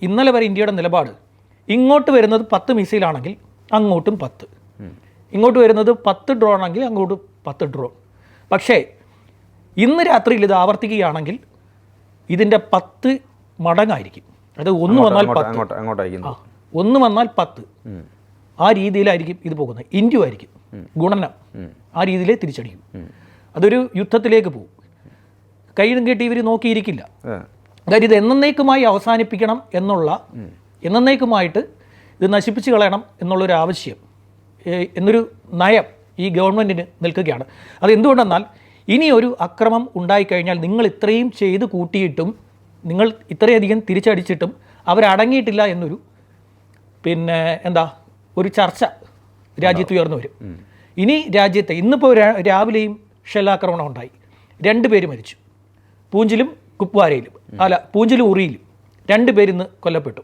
ഇന്നലെ വരെ ഇന്ത്യയുടെ നിലപാട് ഇങ്ങോട്ട് വരുന്നത് 10 മിസൈലാണെങ്കിൽ അങ്ങോട്ടും 10, ഇങ്ങോട്ട് വരുന്നത് 10 ഡ്രോൺ ആണെങ്കിൽ അങ്ങോട്ട് 10 ഡ്രോൺ. പക്ഷേ ഇന്ന് രാത്രിയിൽ ഇത് ആവർത്തിക്കുകയാണെങ്കിൽ ഇതിൻ്റെ 10 മടങ്ങായിരിക്കും. അത് ഒന്ന് വന്നാൽ 10, ഒന്ന് വന്നാൽ 10, ആ രീതിയിലായിരിക്കും ഇത് പോകുന്നത്. ഇന്ത്യ ആയിരിക്കും ഗുണനം, ആ രീതിയിലേ തിരിച്ചടിക്കും. അതൊരു യുദ്ധത്തിലേക്ക് പോകും. കൈയും കെട്ടി ഇവർ നോക്കിയിരിക്കില്ല. കാര്യം ഇത് എന്നേക്കുമായി അവസാനിപ്പിക്കണം എന്നുള്ള, എന്നേക്കുമായിട്ട് ഇത് നശിപ്പിച്ച് കളയണം എന്നുള്ളൊരു ആവശ്യം, എന്നൊരു നയം ഈ ഗവൺമെൻറ്റിന് നിൽക്കുകയാണ്. അതെന്തുകൊണ്ടെന്നാൽ ഇനി ഒരു അക്രമം ഉണ്ടായിക്കഴിഞ്ഞാൽ നിങ്ങൾ ഇത്രയും ചെയ്ത് കൂട്ടിയിട്ടും, നിങ്ങൾ ഇത്രയധികം തിരിച്ചടിച്ചിട്ടും അവരടങ്ങിയിട്ടില്ല എന്നൊരു ഒരു ചർച്ച രാജ്യത്ത് ഉയർന്നു വരും. ഇനി രാജ്യത്തെ ഇന്നിപ്പോൾ രാവിലെയും ഷെല്ലാക്രമണം ഉണ്ടായി, 2 പേര് മരിച്ചു. പൂഞ്ചിലും കുപ്വാരയിലും, പൂഞ്ചിലും ഉറിയിലും 2 പേരിന്ന് കൊല്ലപ്പെട്ടു.